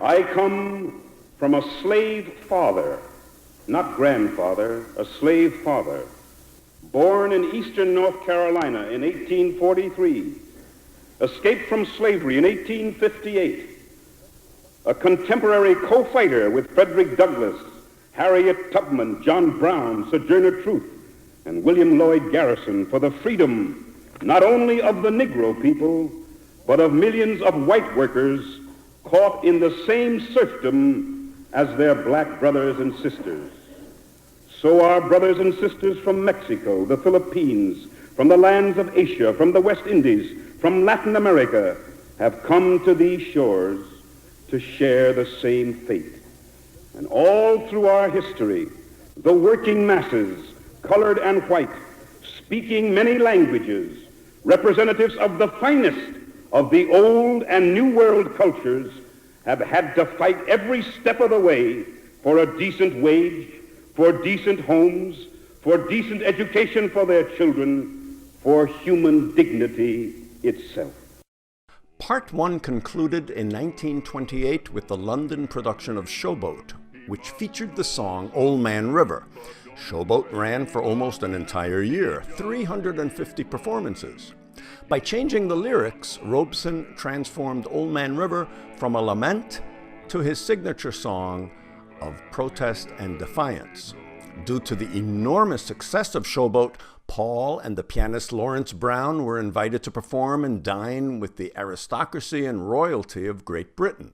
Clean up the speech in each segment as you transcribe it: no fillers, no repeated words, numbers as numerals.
I come from a slave father, not grandfather, a slave father, born in eastern North Carolina in 1843, escaped from slavery in 1858, a contemporary co-fighter with Frederick Douglass, Harriet Tubman, John Brown, Sojourner Truth, and William Lloyd Garrison for the freedom not only of the Negro people, but of millions of white workers caught in the same serfdom as their black brothers and sisters. So our brothers and sisters from Mexico, the Philippines, from the lands of Asia, from the West Indies, from Latin America, have come to these shores to share the same fate. And all through our history, the working masses, colored and white, speaking many languages, representatives of the finest of the old and new world cultures, have had to fight every step of the way for a decent wage, for decent homes, for decent education for their children, for human dignity itself. Part 1 concluded in 1928 with the London production of Showboat, which featured the song Old Man River. Showboat ran for almost an entire year, 350 performances. By changing the lyrics, Robeson transformed Old Man River from a lament to his signature song of protest and defiance. Due to the enormous success of Showboat, Paul and the pianist Lawrence Brown were invited to perform and dine with the aristocracy and royalty of Great Britain.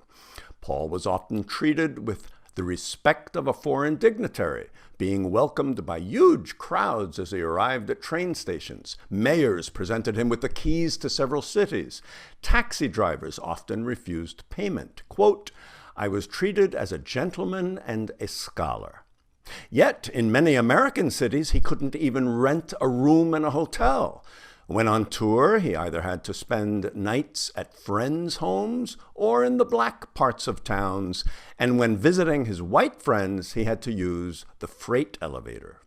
Paul was often treated with the respect of a foreign dignitary, being welcomed by huge crowds as he arrived at train stations. Mayors presented him with the keys to several cities. Taxi drivers often refused payment. Quote, "I was treated as a gentleman and a scholar." Yet, in many American cities, he couldn't even rent a room in a hotel. When on tour, he either had to spend nights at friends' homes or in the black parts of towns, and when visiting his white friends, he had to use the freight elevator.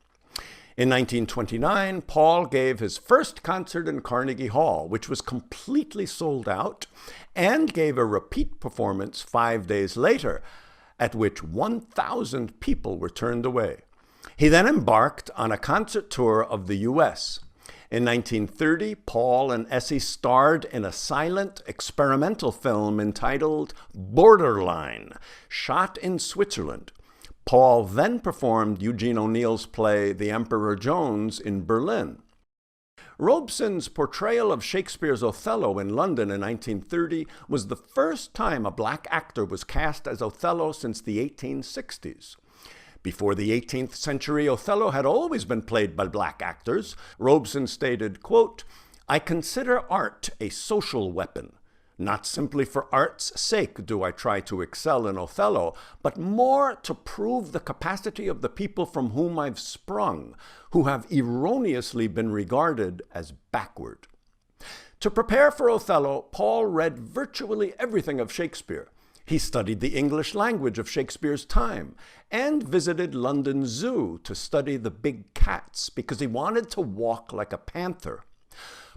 In 1929, Paul gave his first concert in Carnegie Hall, which was completely sold out, and gave a repeat performance 5 days later, at which 1,000 people were turned away. He then embarked on a concert tour of the U.S. In 1930, Paul and Essie starred in a silent experimental film entitled Borderline, shot in Switzerland. Paul then performed Eugene O'Neill's play The Emperor Jones in Berlin. Robeson's portrayal of Shakespeare's Othello in London in 1930 was the first time a black actor was cast as Othello since the 1860s. Before the 18th century, Othello had always been played by black actors. Robeson stated, quote, "I consider art a social weapon. Not simply for art's sake do I try to excel in Othello, but more to prove the capacity of the people from whom I've sprung, who have erroneously been regarded as backward." To prepare for Othello, Paul read virtually everything of Shakespeare. He studied the English language of Shakespeare's time and visited London Zoo to study the big cats because he wanted to walk like a panther.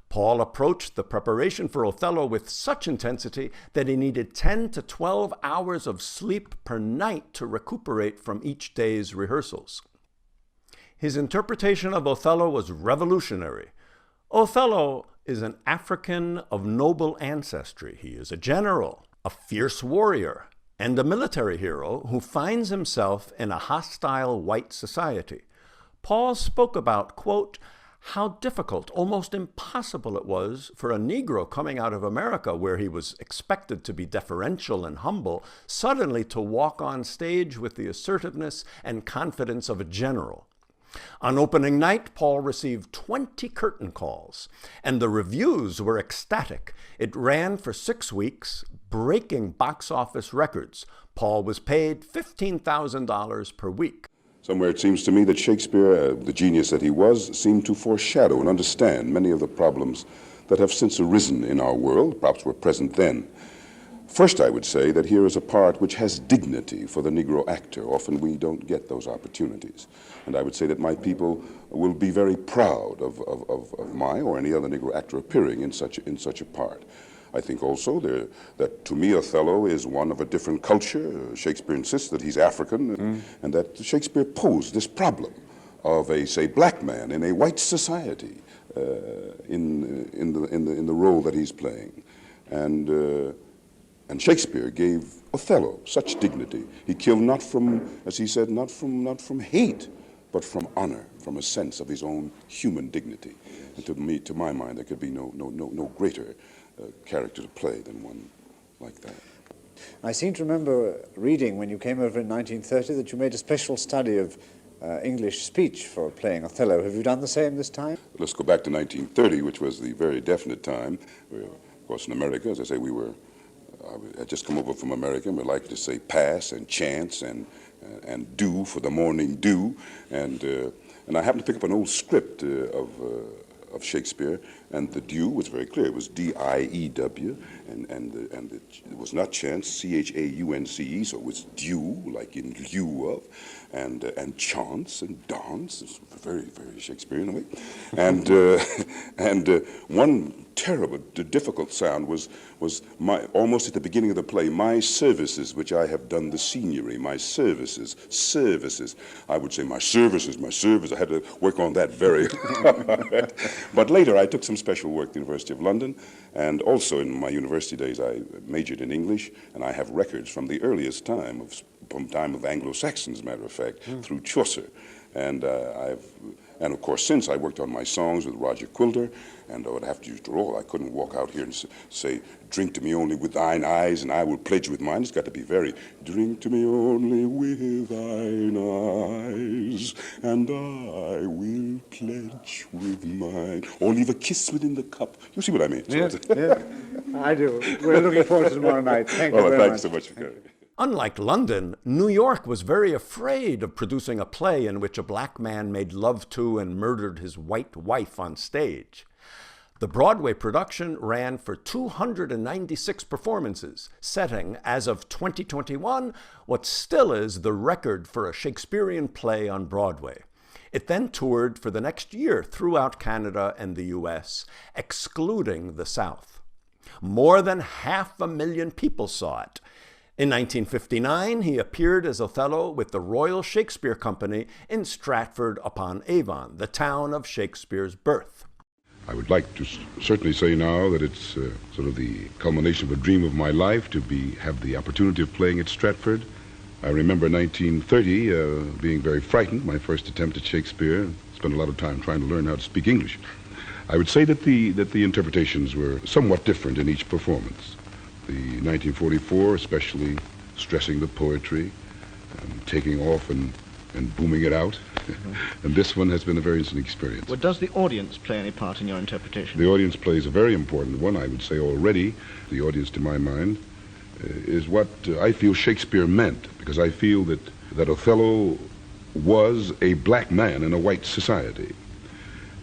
Paul approached the preparation for Othello with such intensity that he needed 10 to 12 hours of sleep per night to recuperate from each day's rehearsals. His interpretation of Othello was revolutionary. Othello is an African of noble ancestry. He is a general, a fierce warrior, and a military hero who finds himself in a hostile white society. Paul spoke about, quote, how difficult, almost impossible it was for a Negro coming out of America, where he was expected to be deferential and humble, suddenly to walk on stage with the assertiveness and confidence of a general. On opening night, Paul received 20 curtain calls, and the reviews were ecstatic. It ran for 6 weeks, breaking box office records. Paul was paid $15,000 per week. Somewhere it seems to me that Shakespeare, the genius that he was, seemed to foreshadow and understand many of the problems that have since arisen in our world, perhaps were present then. First, I would say that here is a part which has dignity for the Negro actor. Often we don't get those opportunities. And I would say that my people will be very proud of my or any other Negro actor appearing in such a part. I think also that to me Othello is one of a different culture. Shakespeare insists that he's African, and that Shakespeare posed this problem of a, say, black man in a white society in the role that he's playing. And Shakespeare gave Othello such dignity. He killed not from, as he said, not from hate, but from honor, from a sense of his own human dignity. And to my mind, there could be no greater character to play than one like that. I seem to remember reading when you came over in 1930 that you made a special study of English speech for playing Othello. Have you done the same this time? Let's go back to 1930, which was the very definite time. Of course, in America, as I say, I had just come over from America, and we like to say pass and chance and do for the morning dew. And I happened to pick up an old script of Shakespeare, and the dew was very clear. It was D-I-E-W, and it was not chance, C-H-A-U-N-C-E, so it was due, like in lieu of, and chance and dance. It's very, very Shakespearean in a way. And one terrible, difficult sound was almost at the beginning of the play, my services, which I have done the signory, my services. I would say my services. I had to work on that very hard. But later I took some special work at the University of London, and also in my university days I majored in English, and I have records from the earliest time, from time of Anglo-Saxons, as a matter of fact, through Chaucer. And of course, since I worked on my songs with Roger Quilter, and I would have to use drawl. I couldn't walk out here and say, drink to me only with thine eyes, and I will pledge with mine. It's got to be very, drink to me only with thine eyes, and I will pledge with mine. Or leave a kiss within the cup. You see what I mean? Yes, yes, I do. We're looking forward to tomorrow night. Thank you very much. Thanks so much for coming. Unlike London, New York was very afraid of producing a play in which a black man made love to and murdered his white wife on stage. The Broadway production ran for 296 performances, setting, as of 2021, what still is the record for a Shakespearean play on Broadway. It then toured for the next year throughout Canada and the US, excluding the South. More than 500,000 people saw it. In 1959, he appeared as Othello with the Royal Shakespeare Company in Stratford-upon-Avon, the town of Shakespeare's birth. I would like to certainly say now that it's sort of the culmination of a dream of my life to have the opportunity of playing at Stratford. I remember 1930 being very frightened, my first attempt at Shakespeare. Spent a lot of time trying to learn how to speak English. I would say that the interpretations were somewhat different in each performance. The 1944, especially stressing the poetry, taking off and booming it out. And this one has been a very interesting experience. Well, does the audience play any part in your interpretation? The audience plays a very important one, I would say already. The audience, to my mind, is what I feel Shakespeare meant, because I feel that Othello was a black man in a white society,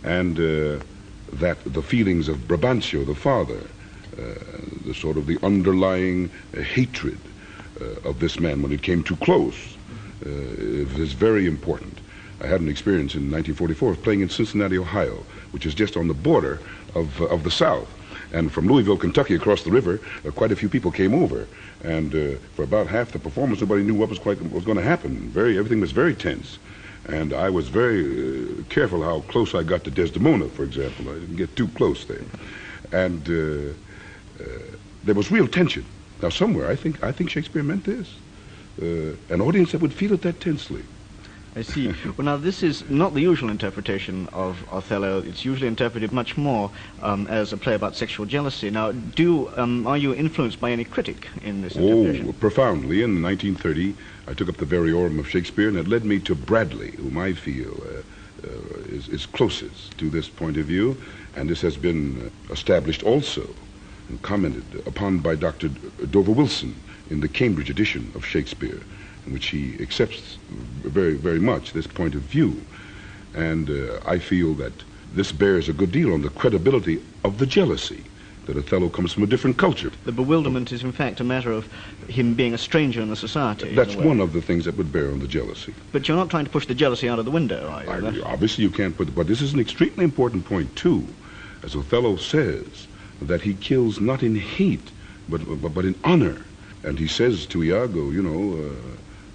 and that the feelings of Brabantio, the father, the sort of the underlying hatred of this man when it came too close is very important. I had an experience in 1944 of playing in Cincinnati, Ohio, which is just on the border of the South. And from Louisville, Kentucky, across the river, quite a few people came over. And for about half the performance, nobody knew what was going to happen. Everything was very tense. And I was very careful how close I got to Desdemona, for example. I didn't get too close there. And there was real tension. Now, somewhere, I think Shakespeare meant this. An audience that would feel it that tensely. I see. Well, now, this is not the usual interpretation of Othello. It's usually interpreted much more as a play about sexual jealousy. Now, are you influenced by any critic in this interpretation? Oh, profoundly. In 1930, I took up the variorum of Shakespeare, and it led me to Bradley, whom I feel is closest to this point of view. And this has been established also and commented upon by Dr. Dover Wilson in the Cambridge edition of Shakespeare, in which he accepts very, very much this point of view. And I feel that this bears a good deal on the credibility of the jealousy, that Othello comes from a different culture. The bewilderment is, in fact, a matter of him being a stranger in the society. That's one of the things that would bear on the jealousy. But you're not trying to push the jealousy out of the window, are you? Obviously you can't put it, but this is an extremely important point, too. As Othello says, that he kills not in hate, but in honor. And he says to Iago,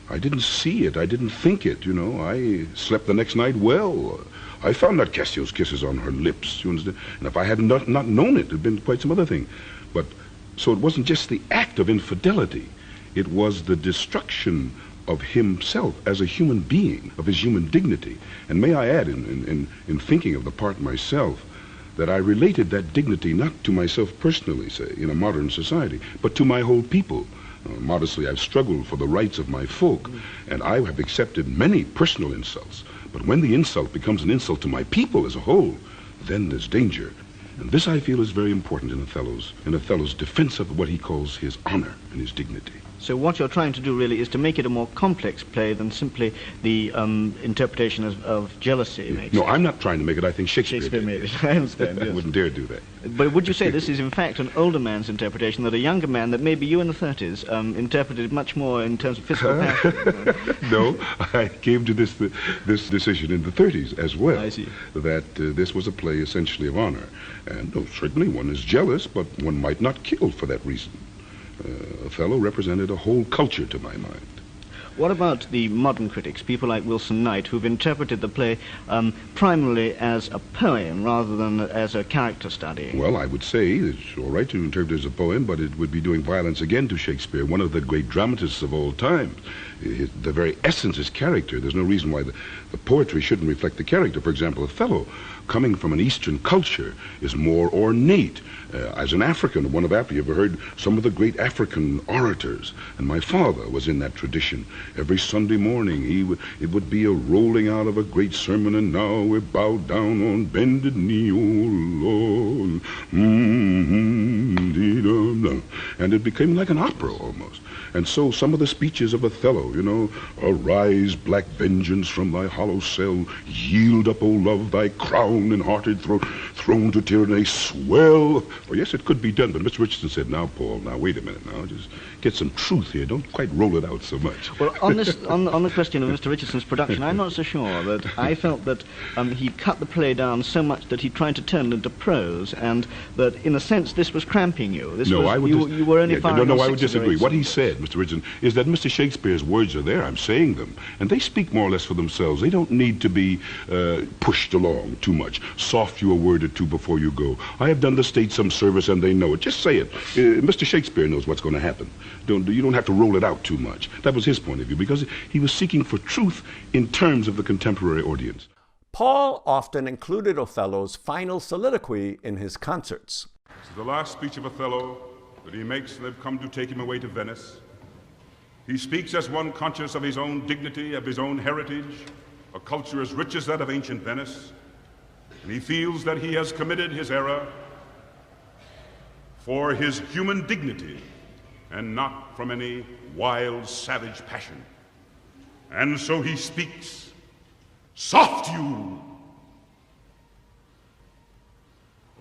I didn't see it, I didn't think it, I slept the next night well. I found not Cassio's kisses on her lips, you understand? And if I had not known it, it had been quite some other thing. But, so it wasn't just the act of infidelity, it was the destruction of himself as a human being, of his human dignity. And may I add, in thinking of the part myself, that I related that dignity not to myself personally, say, in a modern society, but to my whole people. Modestly, I've struggled for the rights of my folk, and I have accepted many personal insults. But when the insult becomes an insult to my people as a whole, then there's danger. And this, I feel, is very important in Othello's defense of what he calls his honor and his dignity. So what you're trying to do really is to make it a more complex play than simply the interpretation of jealousy makes. No, I'm not trying to make it. I think Shakespeare made it. I understand. I Yes. wouldn't dare do that. But would you say this is in fact an older man's interpretation, that a younger man, that maybe you in the 30s, interpreted much more in terms of physical passion? No, I came to this decision in the 30s as well. I see. That this was a play essentially of honor. And certainly one is jealous, but one might not kill for that reason. Othello represented a whole culture to my mind. What about the modern critics, people like Wilson Knight, who've interpreted the play primarily as a poem rather than as a character study? Well, I would say it's all right to interpret it as a poem, but it would be doing violence again to Shakespeare, one of the great dramatists of all time. The very essence is character. There's no reason why the poetry shouldn't reflect the character. For example, Othello, coming from an Eastern culture, is more ornate. As an African, one of Africa, you ever heard some of the great African orators? And my father was in that tradition. Every Sunday morning, it would be a rolling out of a great sermon, and now we bow down on bended knee, O Lord. And it became like an opera almost. And so some of the speeches of Othello, arise, black vengeance, from thy hollow cell, yield up, O love, thy crown and hearted throne to tyranny, swell. Well, yes, it could be done, but Mr. Richardson said, now, Paul, now, wait a minute now, just get some truth here. Don't quite roll it out so much. Well, on the question of Mr. Richardson's production, I'm not so sure. That I felt that he cut the play down so much that he tried to turn it into prose, and that, in a sense, this was cramping you. You were only firing No, on I would 6 or 8 disagree. What he said, Mr. Richardson, is that Mr. Shakespeare's words are there. I'm saying them, and they speak more or less for themselves. They don't need to be pushed along too much. Soft you a word or two before you go. I have done the state some service, and they know it. Just say it. Mr. Shakespeare knows what's going to happen. You don't have to roll it out too much. That was his point of view, because he was seeking for truth in terms of the contemporary audience. Paul often included Othello's final soliloquy in his concerts. This is the last speech of Othello that he makes, and they've come to take him away to Venice. He speaks as one conscious of his own dignity, of his own heritage, a culture as rich as that of ancient Venice, and he feels that he has committed his error for his human dignity and not from any wild, savage passion. And so he speaks, "Soft you!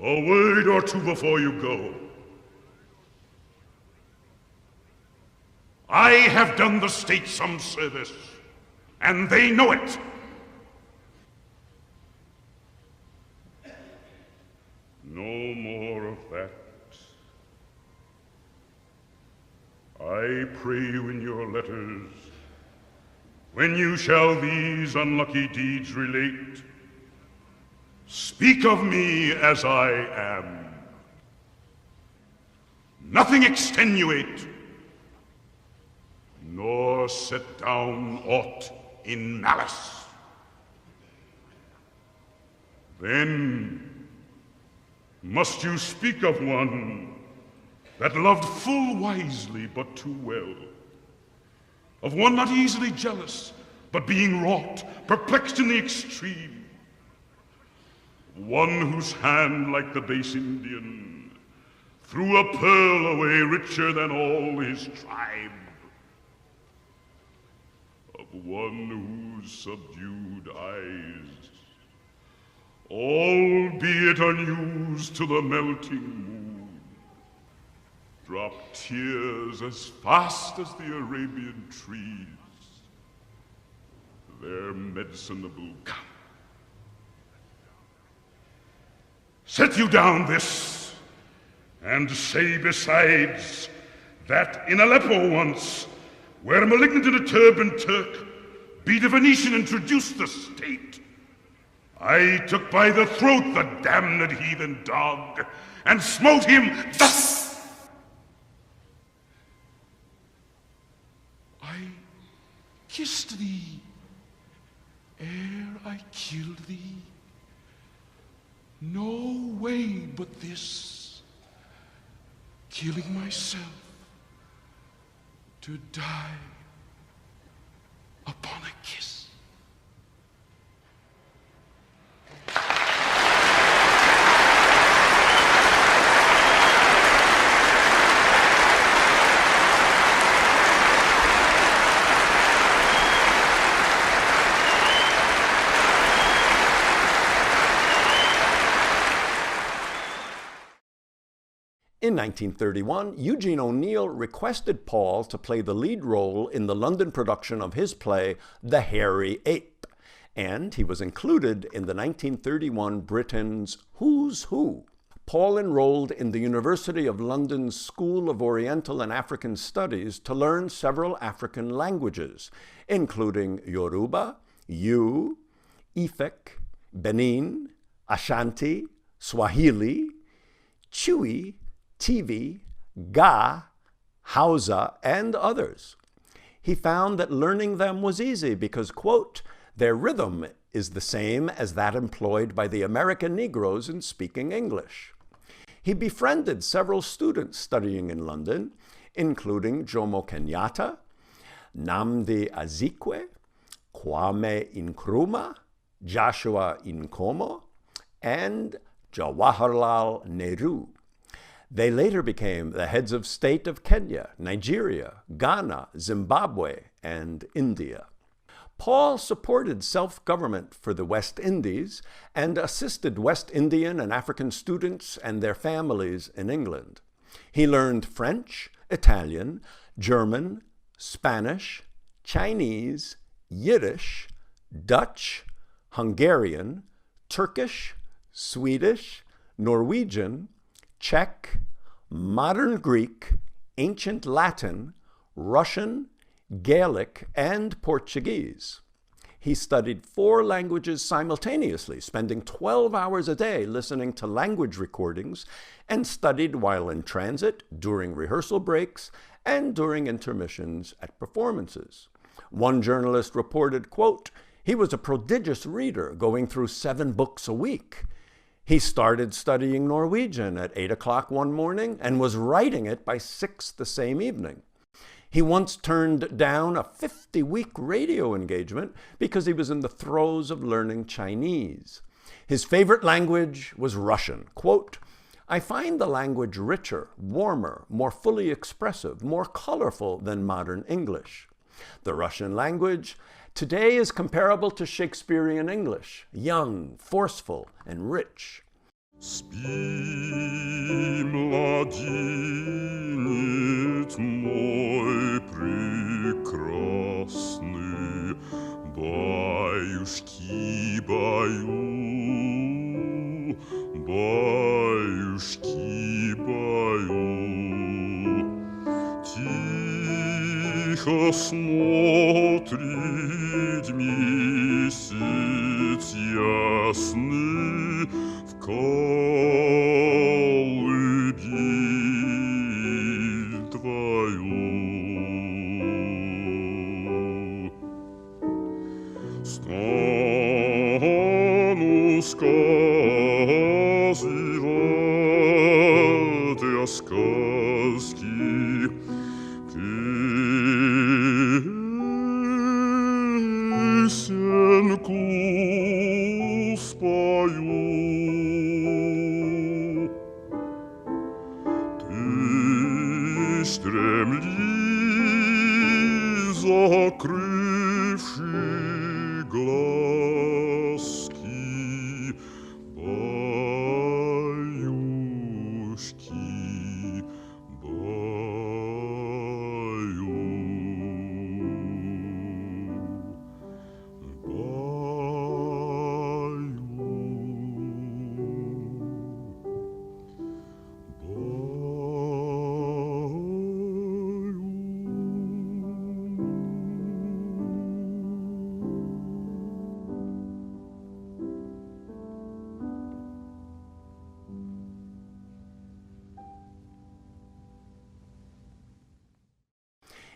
A word or two before you go. I have done the state some service, and they know it. No more of that. I pray you in your letters, when you shall these unlucky deeds relate, speak of me as I am. Nothing extenuate, nor set down aught in malice. Then must you speak of one that loved full wisely but too well, of one not easily jealous, but being wrought, perplexed in the extreme, one whose hand, like the base Indian, threw a pearl away richer than all his tribe, of one whose subdued eyes, albeit unused to the melting moon, drop tears as fast as the Arabian trees, their medicinable cup. Set you down this, And say besides that in Aleppo once, where malignant and a turbaned Turk be the Venetian introduced the state, I took by the throat the damned heathen dog, and smote him thus. I kissed thee ere I killed thee. No way but this, killing myself to die upon a kiss. In 1931, Eugene O'Neill requested Paul to play the lead role in the London production of his play, The Hairy Ape, and he was included in the 1931 Britain's Who's Who. Paul enrolled in the University of London's School of Oriental and African Studies to learn several African languages, including Yoruba, Yu, Efik, Benin, Ashanti, Swahili, Chui, Tivi, Ga, Hausa, and others. He found that learning them was easy because, quote, their rhythm is the same as that employed by the American Negroes in speaking English. He befriended several students studying in London, including Jomo Kenyatta, Nnamdi Azikiwe, Kwame Nkrumah, Joshua Nkomo, and Jawaharlal Nehru. They later became the heads of state of Kenya, Nigeria, Ghana, Zimbabwe, and India. Paul supported self-government for the West Indies and assisted West Indian and African students and their families in England. He learned French, Italian, German, Spanish, Chinese, Yiddish, Dutch, Hungarian, Turkish, Swedish, Norwegian, Czech, Modern Greek, Ancient Latin, Russian, Gaelic, and Portuguese. He studied 4 languages simultaneously, spending 12 hours a day listening to language recordings, and studied while in transit, during rehearsal breaks, and during intermissions at performances. One journalist reported, quote, he was a prodigious reader, going through 7 books a week. He started studying Norwegian at 8 o'clock one morning and was writing it by 6 the same evening. He once turned down a 50-week radio engagement because he was in the throes of learning Chinese. His favorite language was Russian. Quote, I find the language richer, warmer, more fully expressive, more colorful than modern English. The Russian language today is comparable to Shakespearean English, young, forceful, and rich. Спи, младенец мой прекрасный, баюшки баю, баюшки баю. Тихо смотрит месяц ясный в колыбель твою. Стану сказывать я сказки, песенку спою. Ты стремли, закрывши глазки, баюшки, баю. Баю, баю.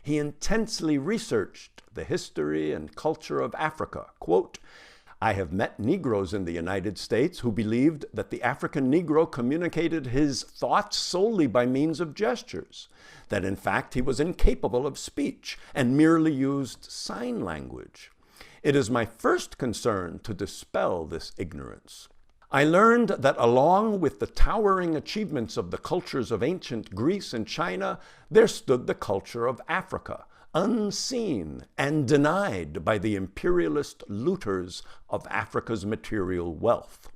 he intensely researched the history and culture of Africa. Quote, I have met Negroes in the United States who believed that the African Negro communicated his thoughts solely by means of gestures, that in fact he was incapable of speech and merely used sign language. It is my first concern to dispel this ignorance. I learned that along with the towering achievements of the cultures of ancient Greece and China, there stood the culture of Africa, unseen and denied by the imperialist looters of Africa's material wealth.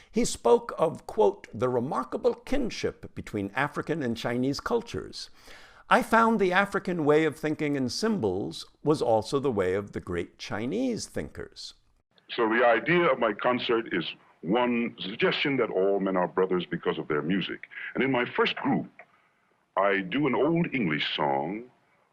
He spoke of, quote, the remarkable kinship between African and Chinese cultures. I found the African way of thinking in symbols was also the way of the great Chinese thinkers. So the idea of my concert is one suggestion that all men are brothers because of their music. And in my first group, I do an old English song.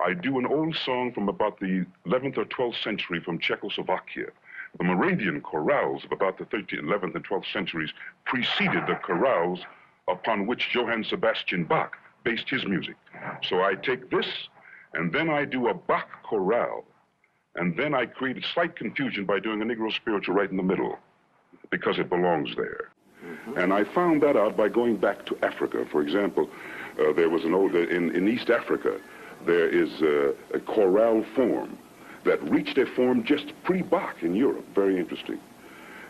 I do an old song from about the 11th or 12th century from Czechoslovakia. The Moravian chorales of about the 13th, 11th, and 12th centuries preceded the chorales upon which Johann Sebastian Bach based his music. So I take this, and then I do a Bach chorale, and then I create a slight confusion by doing a Negro spiritual right in the middle, because it belongs there. And I found that out by going back to Africa. For example, there was an old, in East Africa, there is a chorale form that reached a form just pre-Bach in Europe. Very interesting.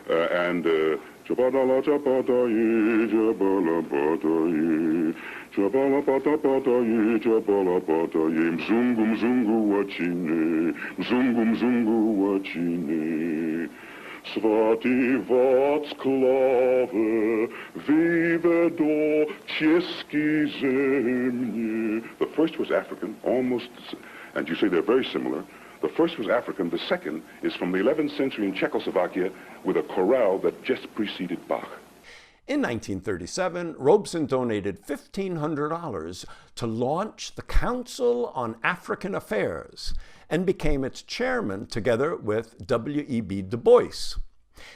Chabala chapataye, chabala pataye, chabala patapataye, chabala pataye, mzungu mzungu wachine, mzungu mzungu wachine. Svati Vatsklavă, vive do česky zemlje. The first was African, almost, and you say they're very similar. The first was African, the second is from the 11th century in Czechoslovakia with a chorale that just preceded Bach. In 1937, Robeson donated $1,500 to launch the Council on African Affairs and became its chairman together with W.E.B. Du Bois.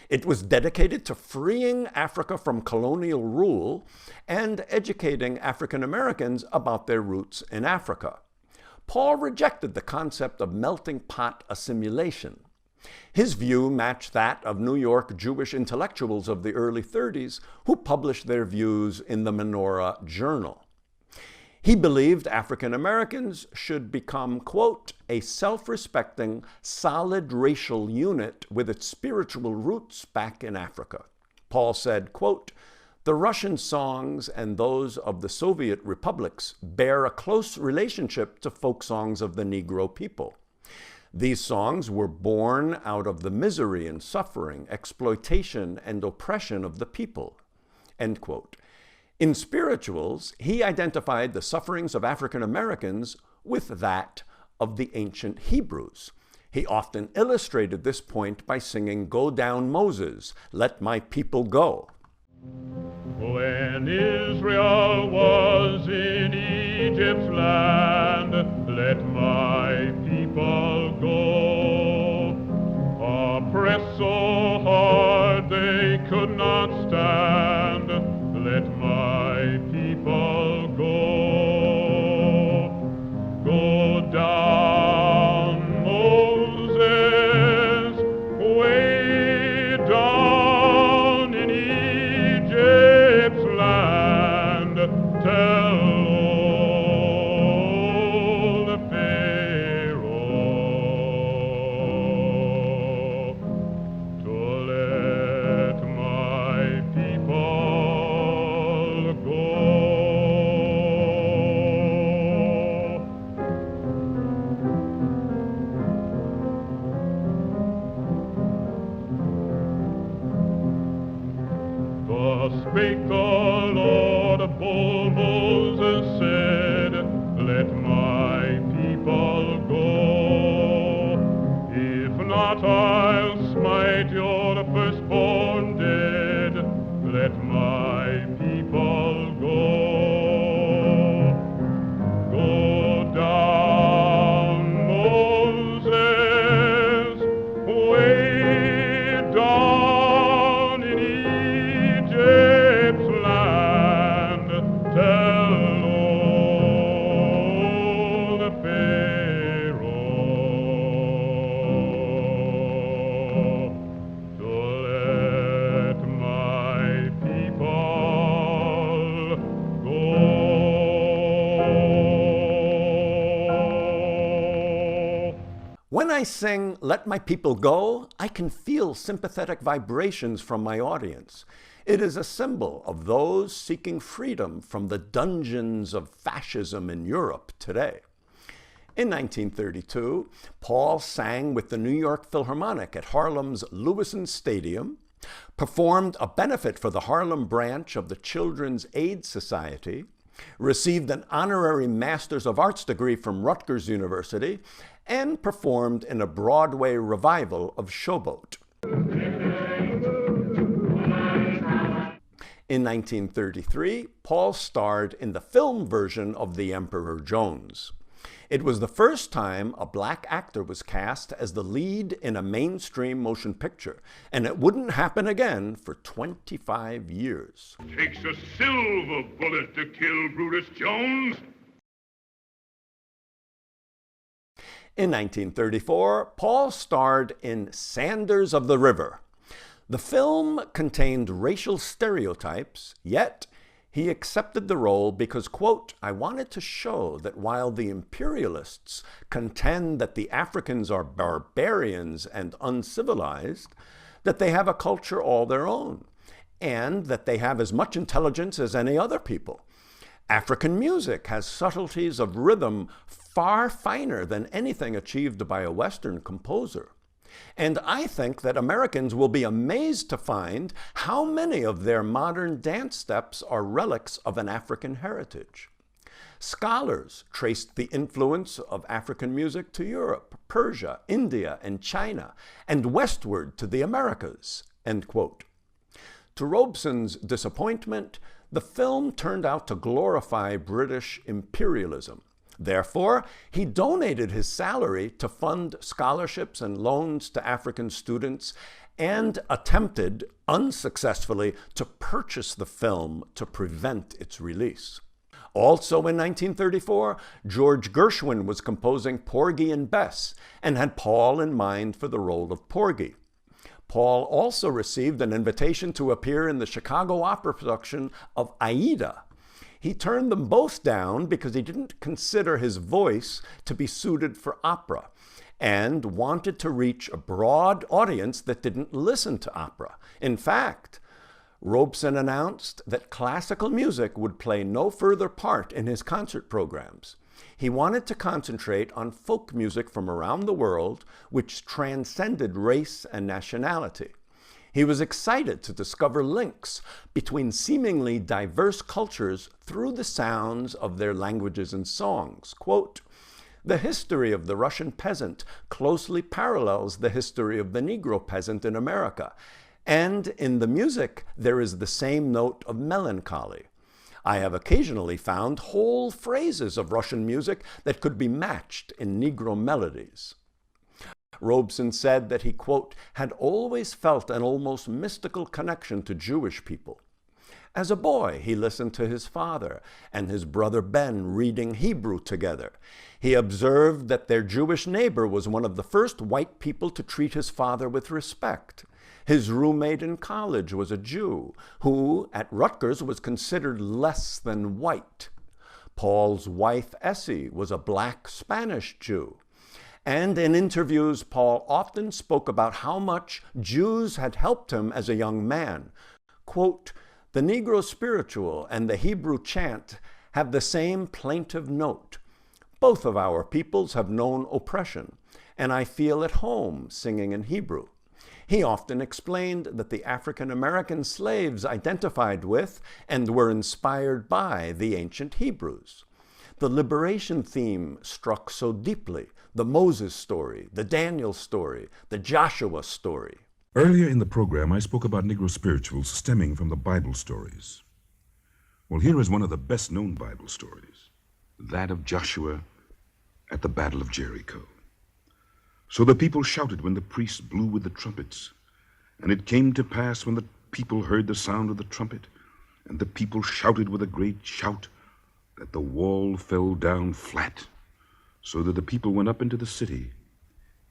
It was dedicated to freeing Africa from colonial rule and educating African Americans about their roots in Africa. Paul rejected the concept of melting pot assimilation. His view matched that of New York Jewish intellectuals of the early 30s who published their views in the Menorah Journal. He believed African Americans should become, quote, a self-respecting, solid racial unit with its spiritual roots back in Africa. Paul said, quote, the Russian songs and those of the Soviet republics bear a close relationship to folk songs of the Negro people. These songs were born out of the misery and suffering, exploitation and oppression of the people, end quote. In spirituals, he identified the sufferings of African Americans with that of the ancient Hebrews. He often illustrated this point by singing Go Down Moses, Let My People Go. When Israel was in Egypt's land, let my people go. Oppressed so hard they could not stand, let my people go. Go down, Moses, way down in Egypt's land, tell old Pharaoh to let my people go. Thus spake the Lord, bold Moses said, let my people go. If not, I'll smite your firstborn dead. Let my people go. Go down, Moses, way down in Egypt's land, tell old Pharaoh When I sing Let My People Go, I can feel sympathetic vibrations from my audience. It is a symbol of those seeking freedom from the dungeons of fascism in Europe today. In 1932, Paul sang with the New York Philharmonic at Harlem's Robeson Stadium, performed a benefit for the Harlem branch of the Children's Aid Society, received an honorary Master's of Arts degree from Rutgers University, and performed in a Broadway revival of Showboat. In 1933, Paul starred in the film version of The Emperor Jones. It was the first time a black actor was cast as the lead in a mainstream motion picture, and it wouldn't happen again for 25 years. Takes a silver bullet to kill Brutus Jones. In 1934, Paul starred in Sanders of the River. The film contained racial stereotypes, yet he accepted the role because, quote, I wanted to show that while the imperialists contend that the Africans are barbarians and uncivilized, that they have a culture all their own, and that they have as much intelligence as any other people. African music has subtleties of rhythm far finer than anything achieved by a Western composer. And I think that Americans will be amazed to find how many of their modern dance steps are relics of an African heritage. Scholars traced the influence of African music to Europe, Persia, India, and China, and westward to the Americas, end quote. To Robeson's disappointment, the film turned out to glorify British imperialism. Therefore, he donated his salary to fund scholarships and loans to African students and attempted, unsuccessfully, to purchase the film to prevent its release. Also in 1934, George Gershwin was composing Porgy and Bess and had Paul in mind for the role of Porgy. Paul also received an invitation to appear in the Chicago opera production of Aida. He turned them both down because he didn't consider his voice to be suited for opera and wanted to reach a broad audience that didn't listen to opera. In fact, Robeson announced that classical music would play no further part in his concert programs. He wanted to concentrate on folk music from around the world, which transcended race and nationality. He was excited to discover links between seemingly diverse cultures through the sounds of their languages and songs. Quote, the history of the Russian peasant closely parallels the history of the Negro peasant in America, and in the music there is the same note of melancholy. I have occasionally found whole phrases of Russian music that could be matched in Negro melodies. Robeson said that he, quote, had always felt an almost mystical connection to Jewish people. As a boy, he listened to his father and his brother Ben reading Hebrew together. He observed that their Jewish neighbor was one of the first white people to treat his father with respect. His roommate in college was a Jew who, at Rutgers, was considered less than white. Paul's wife, Essie, was a black Spanish Jew. And in interviews, Paul often spoke about how much Jews had helped him as a young man. Quote, the Negro spiritual and the Hebrew chant have the same plaintive note. Both of our peoples have known oppression, and I feel at home singing in Hebrew. He often explained that the African American slaves identified with and were inspired by the ancient Hebrews. The liberation theme struck so deeply, the Moses story, the Daniel story, the Joshua story. Earlier in the program, I spoke about Negro spirituals stemming from the Bible stories. Well, here is one of the best-known Bible stories, that of Joshua at the Battle of Jericho. So the people shouted when the priests blew with the trumpets, and it came to pass when the people heard the sound of the trumpet, and the people shouted with a great shout, that the wall fell down flat, so that the people went up into the city,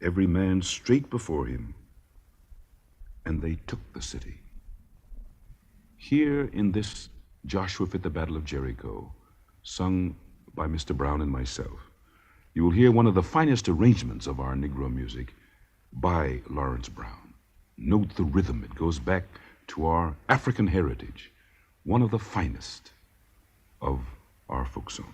every man straight before him, and they took the city. Here in this Joshua at the Battle of Jericho, sung by Mr. Brown and myself, you will hear one of the finest arrangements of our Negro music by Lawrence Brown. Note the rhythm. It goes back to our African heritage, one of the finest of our folk songs.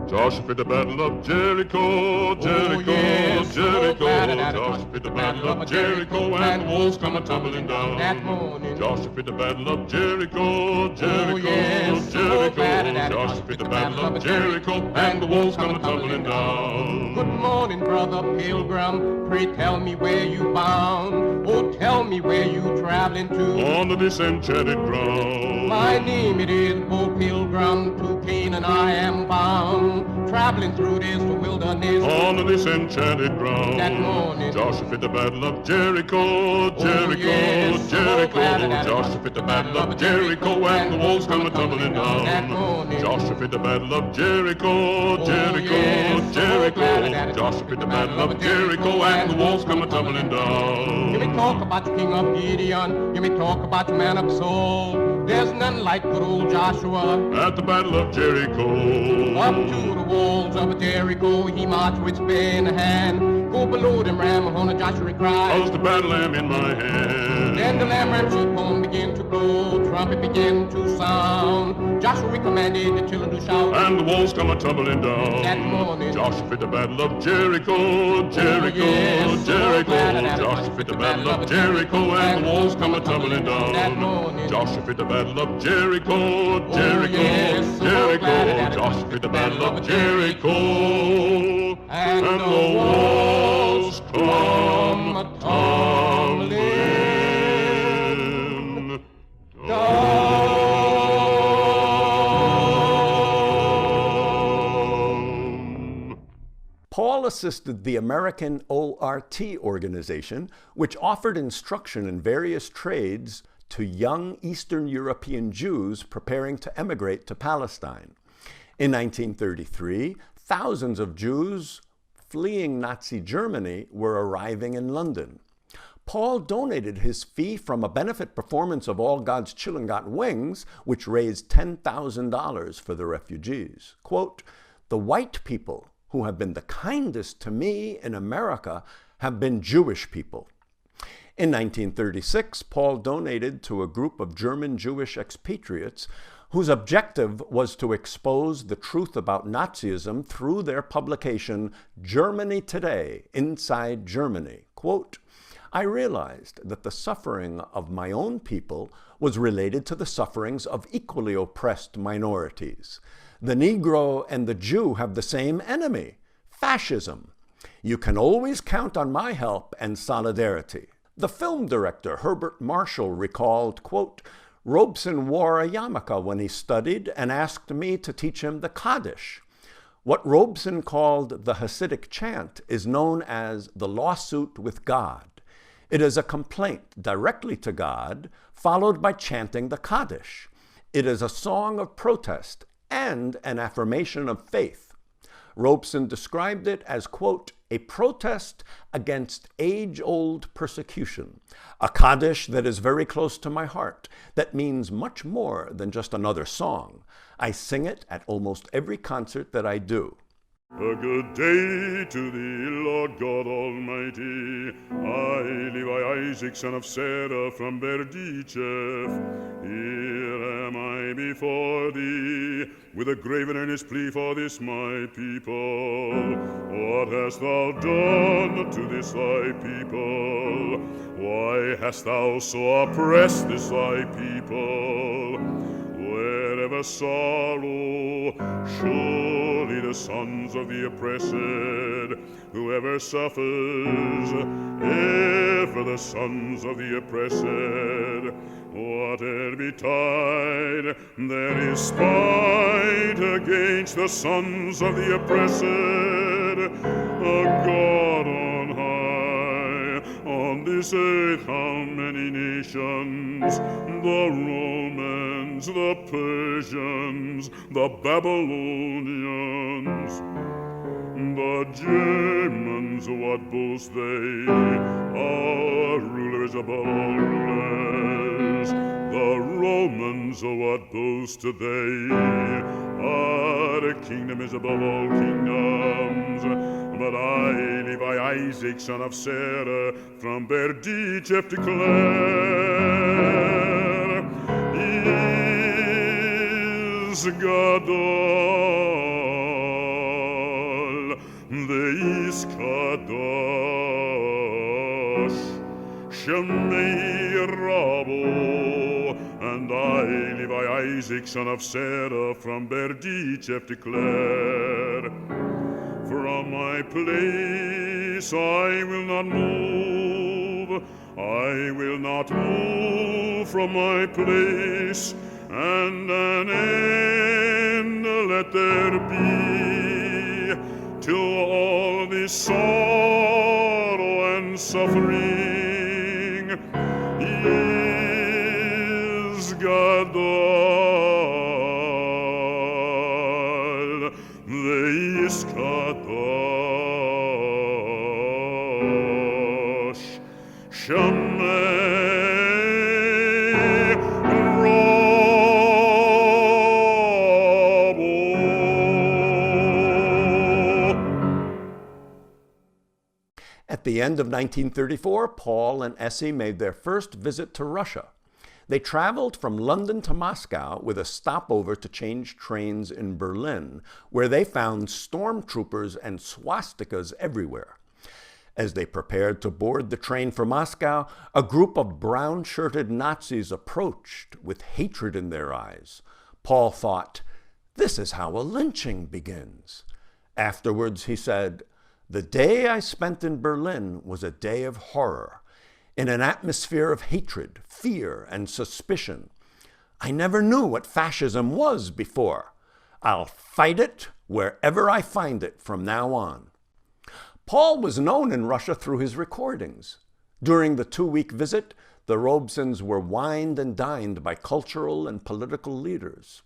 Joshua fit the battle of Jericho, Jericho, yes, Jericho. oh, Joshua fit the battle of Jericho, and the walls come a-tumbling down. that morning. Joshua fit the battle of Jericho, Jericho, yes, Jericho. Joshua fit the battle of Jericho, and the walls come a-tumbling down. Good morning, brother pilgrim. Pray tell me where you bound. Oh, tell me where you traveling to. On to this enchanted ground. My name it is, O pilgrim, to Canaan I am bound. Traveling through this wilderness. On to this enchanted ground. That morning. Joshua fit the battle of Jericho, Jericho, yes, Jericho. Joshua fit the battle of Jericho, and the walls come a-tumbling That down. morning. Joshua fit the battle of Jericho, Jericho, yes, Jericho. Joshua fit the battle of Jericho, and the walls come a-tumbling down. You may talk about the king of Gideon. You may talk about the man of soul. There's none like good old Joshua. At the battle of Jericho, Up to the walls of Jericho, he marched with spear in hand. Go below them ram on Joshua cried. how's the battle lamb in my hand? Then the lamb ram sheep horn began to blow, trumpet began to sound. Joshua commanded the children to shout. And the walls come a-tumbling down. That morning. Joshua fit the battle of Jericho, Jericho, yes, Jericho. Joshua fit the battle of Jericho, and the walls come a-tumbling down. That morning. Joshua fit the battle of Jericho, Jericho, yes, Jericho. Joshua fit the battle of Jericho, and the walls come a-tumbling down. Paul assisted the American ORT organization, which offered instruction in various trades to young Eastern European Jews preparing to emigrate to Palestine. In 1933, thousands of Jews fleeing Nazi Germany were arriving in London. Paul donated his fee from a benefit performance of All God's Children Got Wings, which raised $10,000 for the refugees. Quote, "The white people who have been the kindest to me in America have been Jewish people." In 1936, Paul donated to a group of German Jewish expatriates whose objective was to expose the truth about Nazism through their publication, Germany Today, Inside Germany. Quote, "I realized that the suffering of my own people was related to the sufferings of equally oppressed minorities. The Negro and the Jew have the same enemy, fascism. You can always count on my help and solidarity." The film director Herbert Marshall recalled, quote, "Robeson wore a yarmulke when he studied and asked me to teach him the Kaddish. What Robeson called the Hasidic chant is known as the lawsuit with God. It is a complaint directly to God, followed by chanting the Kaddish. It is a song of protest and an affirmation of faith. Robeson described it as, quote, "a protest against age-old persecution, a Kaddish that is very close to my heart, that means much more than just another song. I sing it at almost every concert that I do." A good day to thee, Lord God Almighty. I, Levi Isaac, son of Sarah, from Berdichev. Here am I before thee, with a grave and earnest plea for this my people. What hast thou done to this thy people? Why hast thou so oppressed this thy people? Wherever sorrow, surely the sons of the oppressed. Whoever suffers, ever the sons of the oppressed. Whate'er betide, there is spite against the sons of the oppressed. A God on high, on this earth how many nations, the Romans, the Persians, the Babylonians, the Germans, what boast they? Our ruler is above all rulers. The Romans, oh, what boast they? Our kingdom is above all kingdoms. But I, Levi Isaac, son of Sarah, from Berdichev declare, is Gadol, the is Kadosh, Shemei Rabo, and I, Levi Isaac, son of Sarah, from Berdichev declare, from my place I will not move, I will not move from my place, and an end let there be to all this sorrow and suffering. Is Gadol, the is Kadosh, Shemei Rabo. At the end of 1934, Paul and Essie made their first visit to Russia. They traveled from London to Moscow with a stopover to change trains in Berlin, where they found stormtroopers and swastikas everywhere. As they prepared to board the train for Moscow, a group of brown-shirted Nazis approached with hatred in their eyes. Paul thought, "This is how a lynching begins." Afterwards, he said, "The day I spent in Berlin was a day of horror, in an atmosphere of hatred, fear, and suspicion. I never knew what fascism was before. I'll fight it wherever I find it from now on." Paul was known in Russia through his recordings. During the 2-week visit, the Robesons were wined and dined by cultural and political leaders.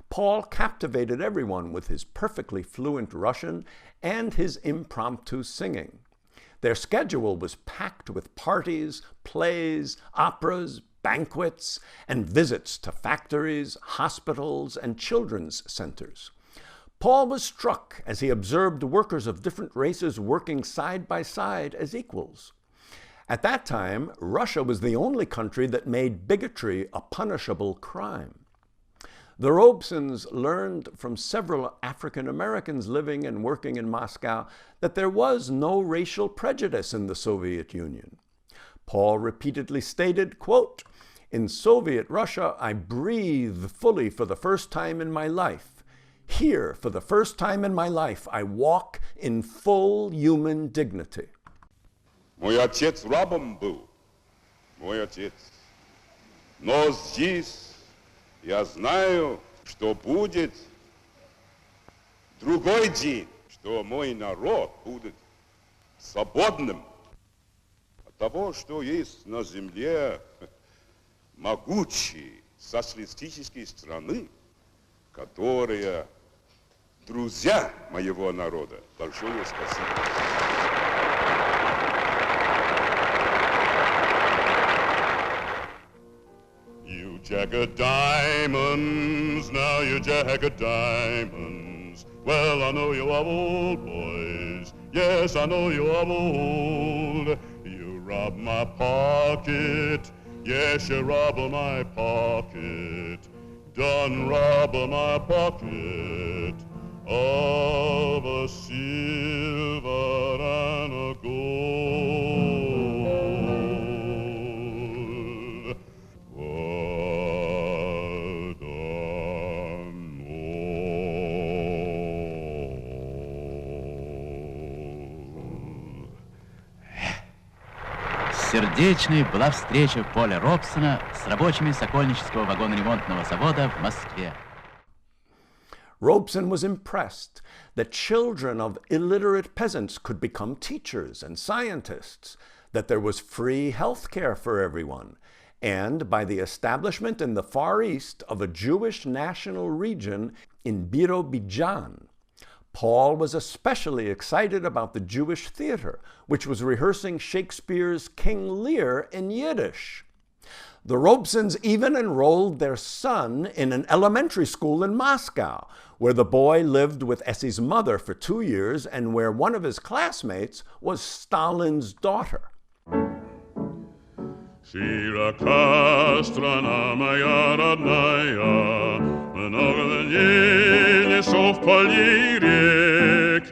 Paul captivated everyone with his perfectly fluent Russian and his impromptu singing. Their schedule was packed with parties, plays, operas, banquets, and visits to factories, hospitals, and children's centers. Paul was struck as he observed workers of different races working side by side as equals. At that time, Russia was the only country that made bigotry a punishable crime. The Robesons learned from several African Americans living and working in Moscow that there was no racial prejudice in the Soviet Union. Paul repeatedly stated, quote, "In Soviet Russia, I breathe fully for the first time in my life. Here, for the first time in my life, I walk in full human dignity." Мой отец рабом был, мой отец. Но здесь я знаю, что будет другой день, что мой народ будет свободным от того, что есть на земле могучие социалистические страны, которые друзья моего народа. Большое спасибо. You jack of diamonds, now you jack of diamonds. Well, I know you are old, boys. Yes, I know you are old. You robbed my pocket. Yes, you robbed my pocket. Done rob my pocket of a silver and a gold. Сердечной была встреча Поля Робсона с рабочими Сокольнического вагоноремонтного завода в Москве. Robeson was impressed that children of illiterate peasants could become teachers and scientists, that there was free health care for everyone, and by the establishment in the Far East of a Jewish national region in Birobidzhan. Paul was especially excited about the Jewish theater, which was rehearsing Shakespeare's King Lear in Yiddish. The Robesons even enrolled their son in an elementary school in Moscow, where the boy lived with Essie's mother for 2 years and where one of his classmates was Stalin's daughter. Страна моя родная, много дней лесов, полей, рек.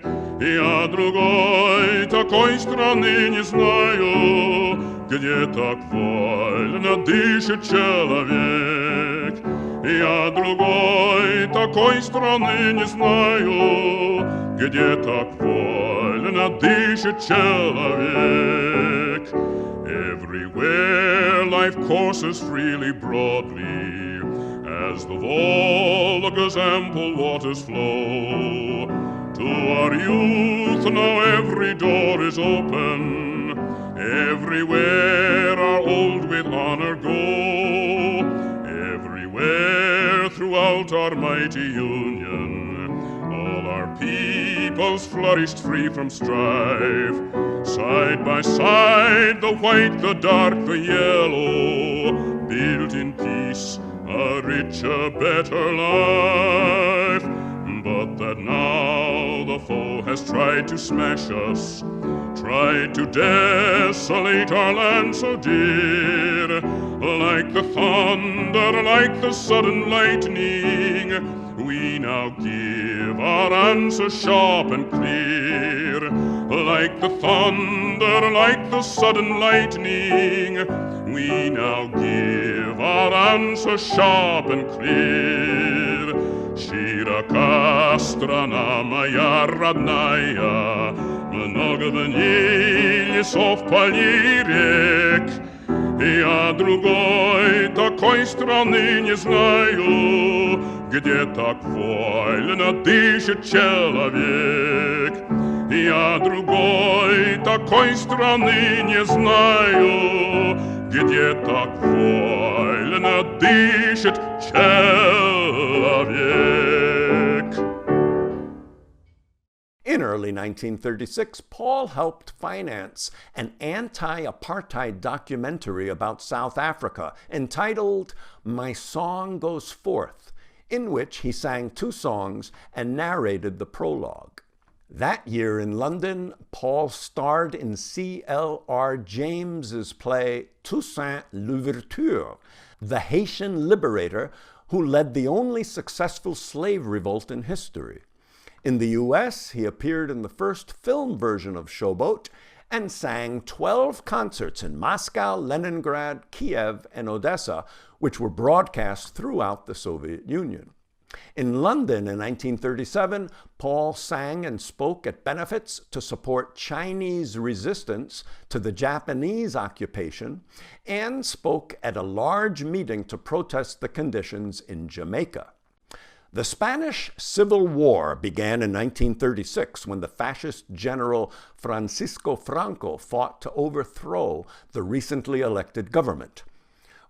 Я другой такой страны не знаю, где так вольно дышит человек. Я другой такой страны не знаю, где так вольно дышит человек. Everywhere life courses freely broadly, as the Volga's ample waters flow. To our youth now every door is open, everywhere our old with honor go. Everywhere throughout our mighty union, all our peoples flourished free from strife. Side by side, the white, the dark, the yellow, built in peace a richer, better life. But that now the foe has tried to smash us, tried to desolate our land so dear. Like the thunder, like the sudden lightning, we now give our answer sharp and clear. Like the thunder, like the sudden lightning, we now give our answer sharp and clear. Широка страна моя родная, много дней лесов, полей, рек. Я другой такой страны не знаю, где так вольно дышит человек. Я другой такой страны не знаю, где так вольно дышит человек. In early 1936, Paul helped finance an anti-apartheid documentary about South Africa entitled My Song Goes Forth, in which he sang 2 songs and narrated the prologue. That year in London, Paul starred in C.L.R. James's play Toussaint Louverture, the Haitian liberator who led the only successful slave revolt in history. In the U.S., he appeared in the first film version of Showboat and sang 12 concerts in Moscow, Leningrad, Kiev, and Odessa, which were broadcast throughout the Soviet Union. In London in 1937, Paul sang and spoke at benefits to support Chinese resistance to the Japanese occupation and spoke at a large meeting to protest the conditions in Jamaica. The Spanish Civil War began in 1936 when the fascist general Francisco Franco fought to overthrow the recently elected government.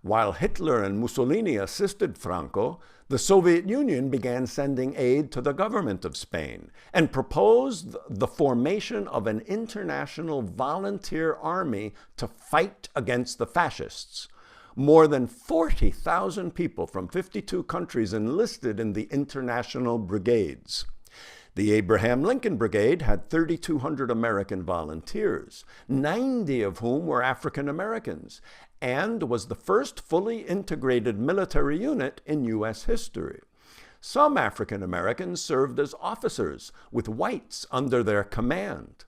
While Hitler and Mussolini assisted Franco, the Soviet Union began sending aid to the government of Spain and proposed the formation of an international volunteer army to fight against the fascists. More than 40,000 people from 52 countries enlisted in the international brigades. The Abraham Lincoln Brigade had 3,200 American volunteers, 90 of whom were African Americans, and was the first fully integrated military unit in U.S. history. Some African Americans served as officers, with whites under their command.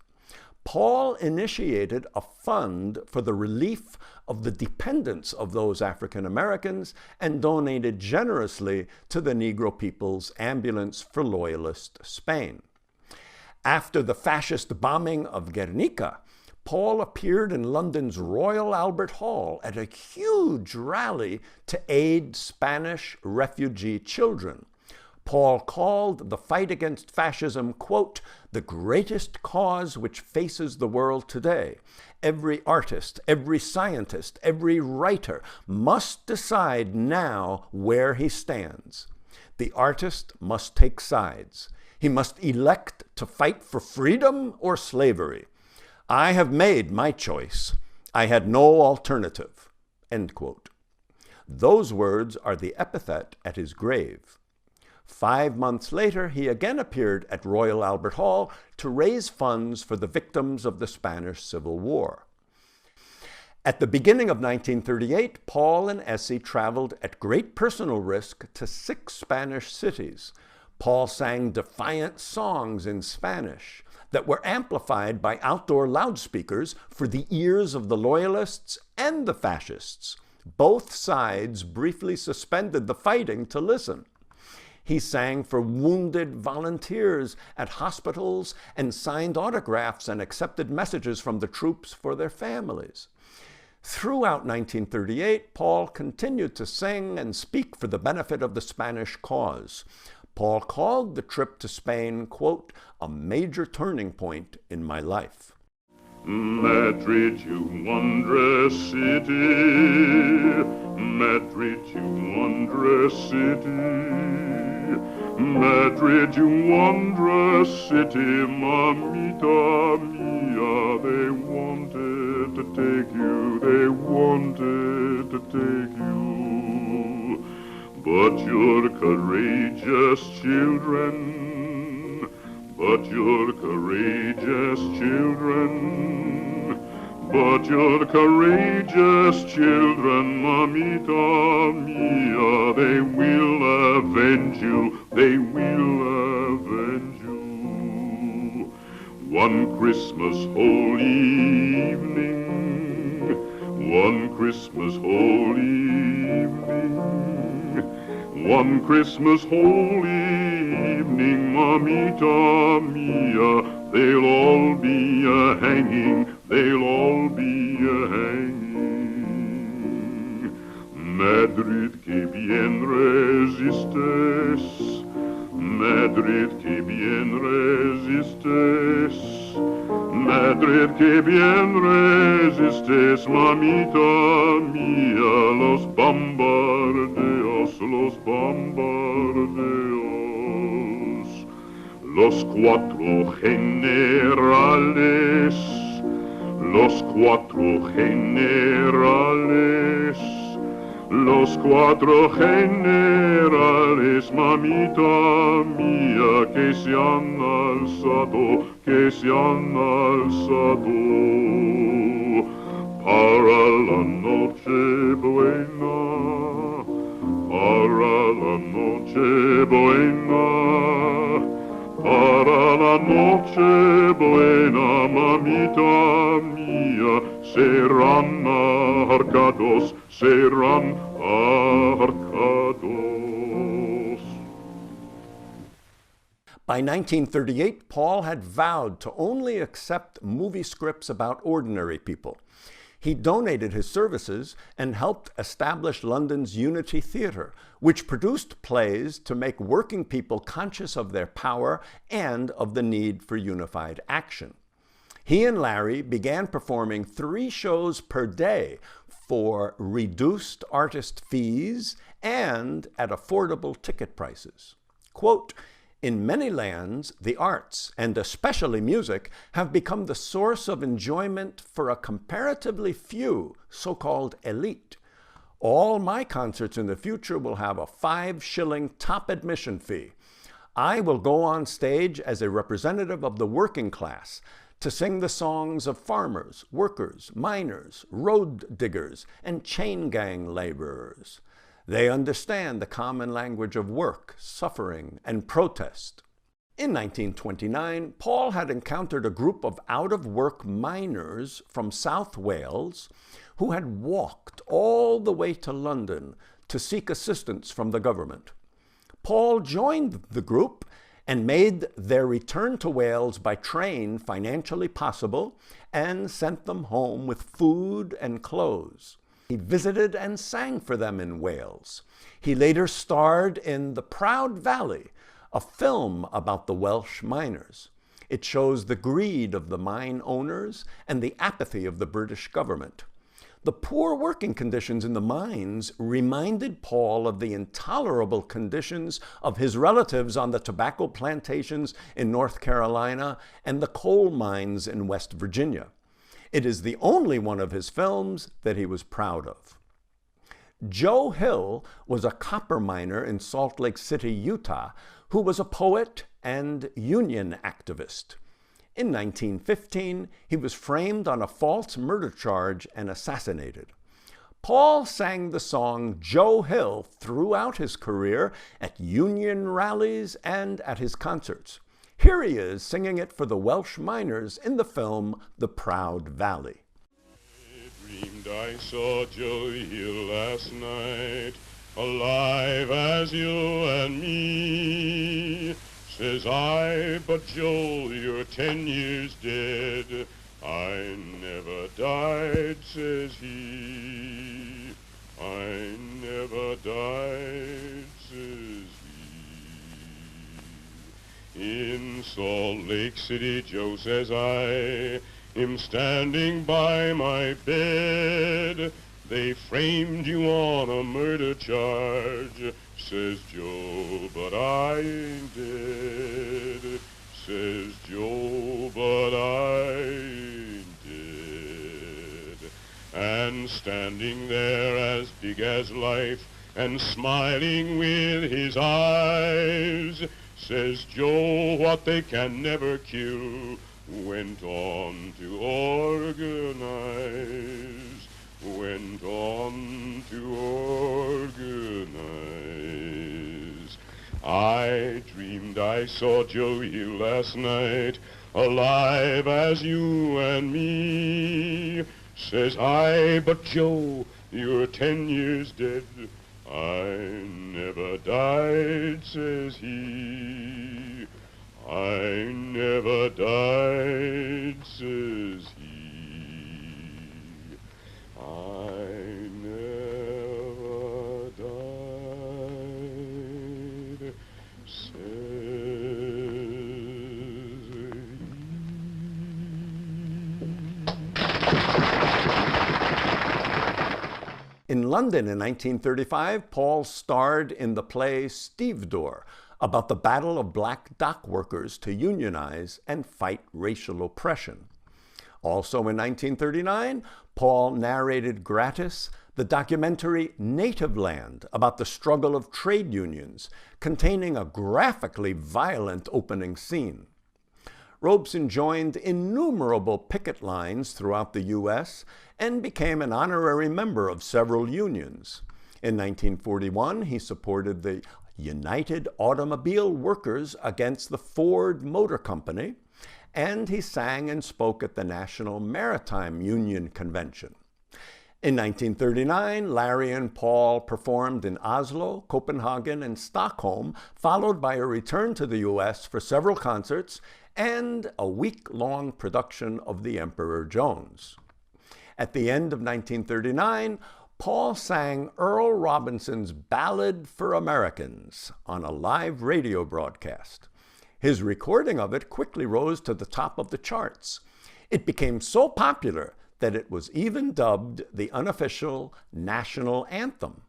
Paul initiated a fund for the relief of the dependents of those African Americans and donated generously to the Negro People's Ambulance for Loyalist Spain. After the fascist bombing of Guernica, Paul appeared in London's Royal Albert Hall at a huge rally to aid Spanish refugee children. Paul called the fight against fascism, quote, the greatest cause which faces the world today. Every artist, every scientist, every writer must decide now where he stands. The artist must take sides. He must elect to fight for freedom or slavery. I have made my choice. I had no alternative, end quote. Those words are the epithet at his grave. 5 months later, he again appeared at Royal Albert Hall to raise funds for the victims of the Spanish Civil War. At the beginning of 1938, Paul and Essie traveled at great personal risk to 6 Spanish cities. Paul sang defiant songs in Spanish that were amplified by outdoor loudspeakers for the ears of the Loyalists and the Fascists. Both sides briefly suspended the fighting to listen. He sang for wounded volunteers at hospitals and signed autographs and accepted messages from the troops for their families. Throughout 1938, Paul continued to sing and speak for the benefit of the Spanish cause. Paul called the trip to Spain, quote, "a major turning point in my life." Madrid, you wondrous city, Madrid, you wondrous city, Madrid, you wondrous city, mamita mia, they wanted to take you, they wanted to take you, but you're courageous children, but you're courageous children, but you're courageous children, mamita mia, they will avenge you, they will avenge you. One Christmas holy evening, one Christmas holy evening, one Christmas holy evening, mamita mia, they'll all be a-hanging, they'll all be a-hanging. Madrid, que bien resistes, Madrid, que bien resistes, Madrid, que bien resistes, mamita mia, los bombardeos, los bombardeos. Los 4 generales, los 4 generales, los 4 generales, mamita mía, que se han alzado, que se han alzado para la noche buena, para la noche buena. Para la noche buena, mamita mía, serán ahorcados, serán ahorcados. By 1938, Paul had vowed to only accept movie scripts about ordinary people. He donated his services and helped establish London's Unity Theatre, which produced plays to make working people conscious of their power and of the need for unified action. He and Larry began performing 3 shows per day for reduced artist fees and at affordable ticket prices. Quote, "In many lands, the arts, and especially music, have become the source of enjoyment for a comparatively few so-called elite. All my concerts in the future will have a 5-shilling top admission fee. I will go on stage as a representative of the working class to sing the songs of farmers, workers, miners, road diggers, and chain gang laborers. They understand the common language of work, suffering, and protest." In 1929, Paul had encountered a group of out-of-work miners from South Wales who had walked all the way to London to seek assistance from the government. Paul joined the group and made their return to Wales by train financially possible and sent them home with food and clothes. He visited and sang for them in Wales. He later starred in The Proud Valley, a film about the Welsh miners. It shows the greed of the mine owners and the apathy of the British government. The poor working conditions in the mines reminded Paul of the intolerable conditions of his relatives on the tobacco plantations in North Carolina and the coal mines in West Virginia. It is the only one of his films that he was proud of. Joe Hill was a copper miner in Salt Lake City, Utah, who was a poet and union activist. In 1915, he was framed on a false murder charge and assassinated. Paul sang the song Joe Hill throughout his career at union rallies and at his concerts. Here he is singing it for the Welsh miners in the film The Proud Valley. I dreamed I saw Joe Hill last night, alive as you and me. Says I, but Joel, you're 10 years dead. I never died, says he. I never died, says he. In Salt Lake City, Joe, says I, him standing by my bed. They framed you on a murder charge, says Joe, but I ain't dead. Says Joe, but I ain't dead. And standing there as big as life and smiling with his eyes, says Joe, what they can never kill went on to organize. Went on to organize. I dreamed I saw Joe Hill last night, alive as you and me. Says I, but Joe, you're 10 years dead. I never died, says he. I never died, says he. I never died, says In London in 1935, Paul starred in the play Stevedore, about the battle of black dock workers to unionize and fight racial oppression. Also in 1939, Paul narrated gratis the documentary Native Land, about the struggle of trade unions, containing a graphically violent opening scene. Robeson joined innumerable picket lines throughout the U.S. and became an honorary member of several unions. In 1941, he supported the United Automobile Workers against the Ford Motor Company, and he sang and spoke at the National Maritime Union Convention. In 1939, Larry and Paul performed in Oslo, Copenhagen, and Stockholm, followed by a return to the U.S. for several concerts and a week-long production of The Emperor Jones. At the end of 1939, Paul sang Earl Robinson's Ballad for Americans on a live radio broadcast. His recording of it quickly rose to the top of the charts. It became so popular that it was even dubbed the unofficial national anthem.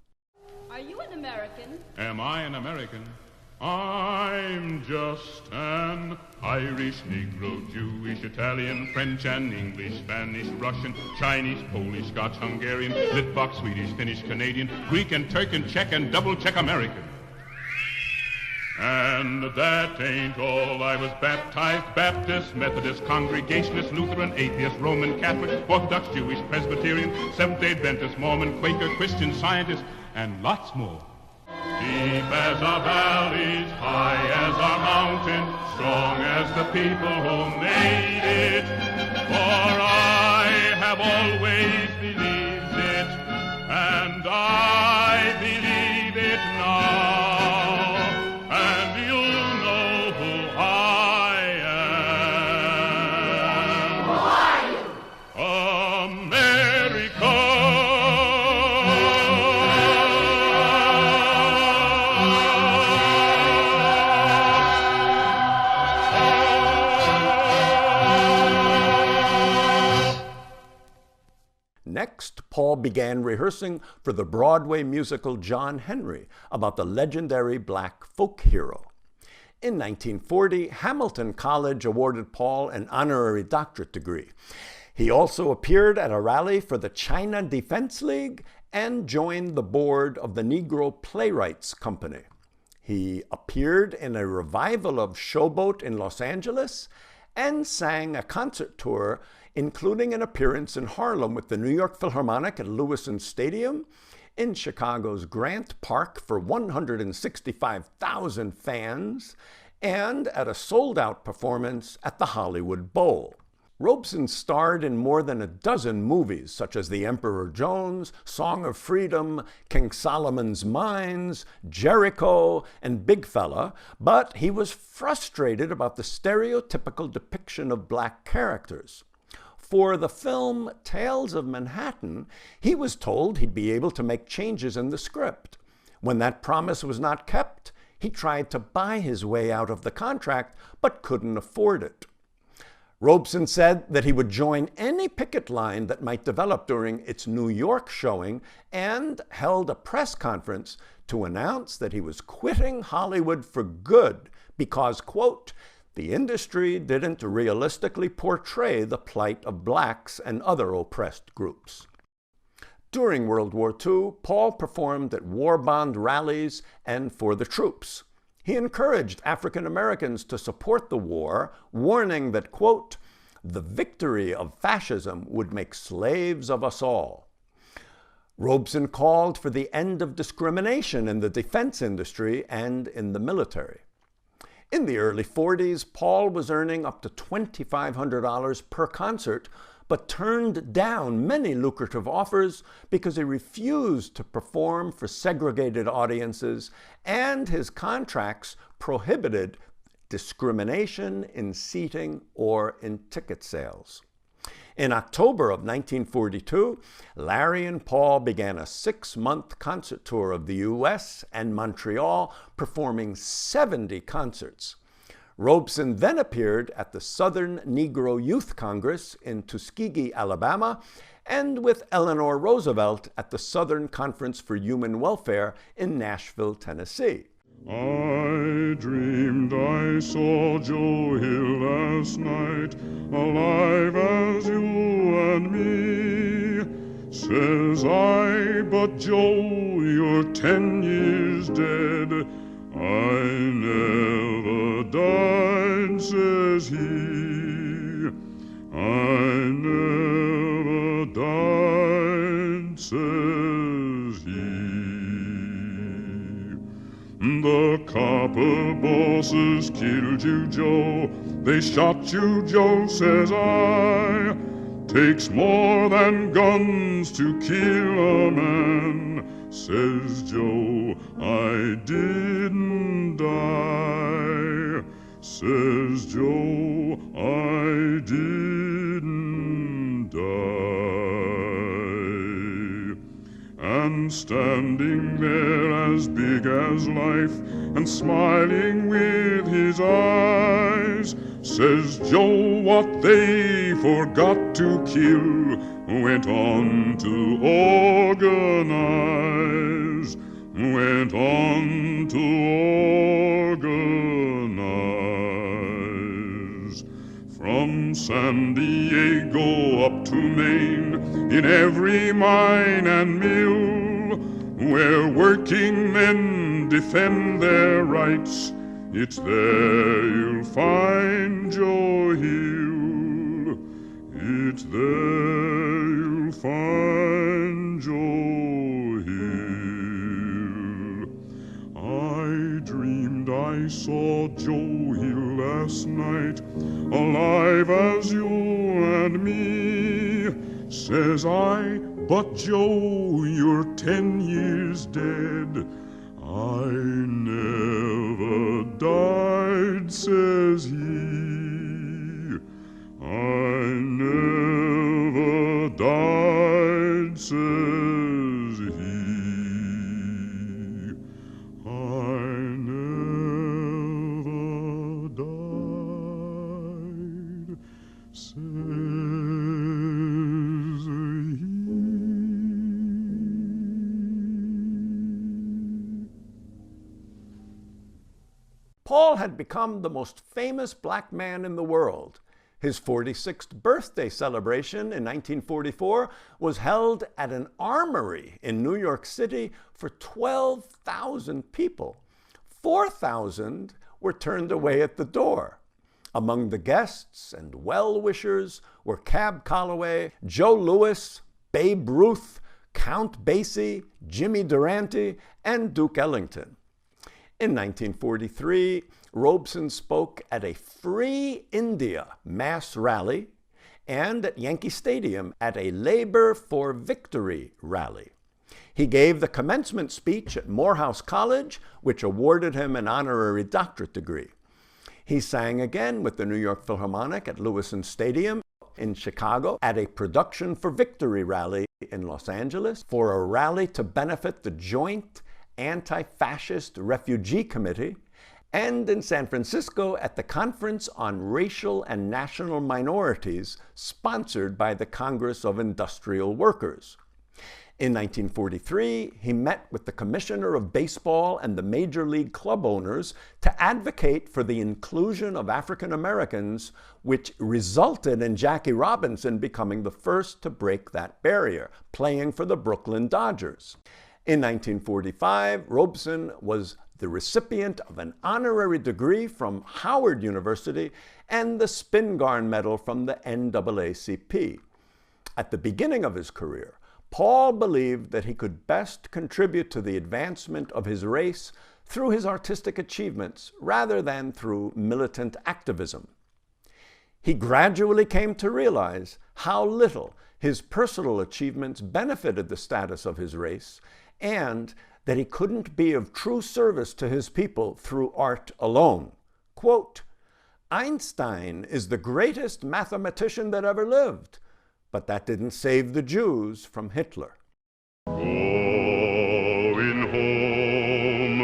Are you an American? Am I an American? I'm just an Irish, Negro, Jewish, Italian, French and English, Spanish, Russian, Chinese, Polish, Scotch, Hungarian, Litvak, Swedish, Finnish, Canadian, Greek and Turk and Czech and double Czech American. And that ain't all. I was baptized, Baptist, Methodist, Congregationalist, Lutheran, Atheist, Roman Catholic, Orthodox, Jewish, Presbyterian, Seventh-day Adventist, Mormon, Quaker, Christian, Scientist, and lots more. Deep as our valleys, high as our mountains, strong as the people who made it. For I have always believed it, and I believe it now. And you know who I am. Who are you? America. Next, Paul began rehearsing for the Broadway musical John Henry, about the legendary black folk hero. In 1940, Hamilton College awarded Paul an honorary doctorate degree. He also appeared at a rally for the China Defense League and joined the board of the Negro Playwrights Company. He appeared in a revival of Showboat in Los Angeles and sang a concert tour, including an appearance in Harlem with the New York Philharmonic at Lewiston Stadium, in Chicago's Grant Park for 165,000 fans, and at a sold-out performance at the Hollywood Bowl. Robeson starred in more than a dozen movies, such as The Emperor Jones, Song of Freedom, King Solomon's Mines, Jericho, and Big Fella, but he was frustrated about the stereotypical depiction of black characters. For the film Tales of Manhattan, he was told he'd be able to make changes in the script. When that promise was not kept, he tried to buy his way out of the contract, but couldn't afford it. Robeson said that he would join any picket line that might develop during its New York showing, and held a press conference to announce that he was quitting Hollywood for good because, quote, the industry didn't realistically portray the plight of blacks and other oppressed groups. During World War II, Paul performed at war bond rallies and for the troops. He encouraged African Americans to support the war, warning that, quote, the victory of fascism would make slaves of us all. Robeson called for the end of discrimination in the defense industry and in the military. In the early 40s, Paul was earning up to $2,500 per concert, but turned down many lucrative offers because he refused to perform for segregated audiences, and his contracts prohibited discrimination in seating or in ticket sales. In October of 1942, Larry and Paul began a 6-month concert tour of the U.S. and Montreal, performing 70 concerts. Robeson then appeared at the Southern Negro Youth Congress in Tuskegee, Alabama, and with Eleanor Roosevelt at the Southern Conference for Human Welfare in Nashville, Tennessee. I dreamed I saw Joe Hill last night, alive as you and me. Says I, but Joe, you're 10 years dead. I never died, says he. I never died, says he. The copper bosses killed you, Joe. They shot you, Joe, says I. Takes more than guns to kill a man, says Joe. I didn't die, says Joe. I didn't die. And standing there as big as life and smiling with his eyes, says Joe, what they forgot to kill went on to organize, went on to organize. From San Diego up to Maine, in every mine and mill, where working men defend their rights, it's there you'll find Joe Hill. It's there you'll find Joe Hill. I dreamed I saw Joe Hill last night, alive as you and me. Says I, but Joe, you're 10 years dead. I never died, says he. I never died, says he. I never died, says he. Paul had become the most famous black man in the world. His 46th birthday celebration in 1944 was held at an armory in New York City for 12,000 people. 4,000 were turned away at the door. Among the guests and well-wishers were Cab Calloway, Joe Louis, Babe Ruth, Count Basie, Jimmy Durante, and Duke Ellington. In 1943, Robeson spoke at a Free India mass rally and at Yankee Stadium at a Labor for Victory rally. He gave the commencement speech at Morehouse College, which awarded him an honorary doctorate degree. He sang again with the New York Philharmonic at Lewiston Stadium in Chicago, at a Production for Victory rally in Los Angeles, for a rally to benefit the Joint Anti-Fascist Refugee Committee, and in San Francisco at the Conference on Racial and National Minorities, sponsored by the Congress of Industrial Workers. In 1943, he met with the Commissioner of Baseball and the Major League Club owners to advocate for the inclusion of African Americans, which resulted in Jackie Robinson becoming the first to break that barrier, playing for the Brooklyn Dodgers. In 1945, Robeson was the recipient of an honorary degree from Howard University and the Spingarn Medal from the NAACP. At the beginning of his career, Paul believed that he could best contribute to the advancement of his race through his artistic achievements rather than through militant activism. He gradually came to realize how little his personal achievements benefited the status of his race, and that he couldn't be of true service to his people through art alone. Quote, "Einstein is the greatest mathematician that ever lived, but that didn't save the Jews from Hitler." Going home,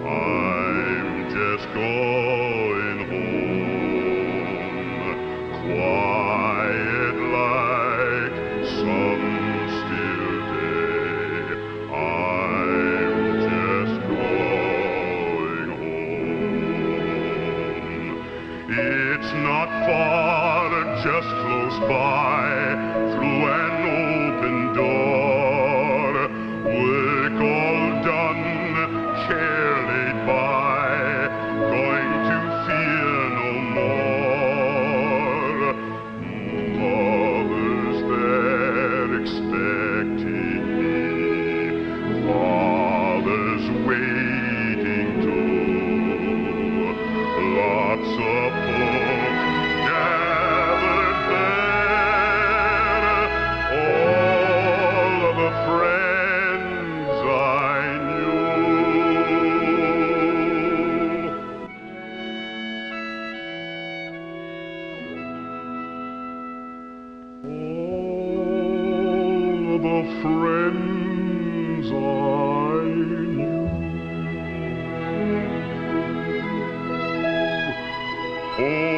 I'm just going home, quiet like some still day. I'm just going home. It's not far, just close by, through an open door. Work all done, care laid by, going to fear no more. Mother's there expecting me, father's waiting too. Lots of folk gathered there, all of the friends I knew. All of the friends I knew. Oh,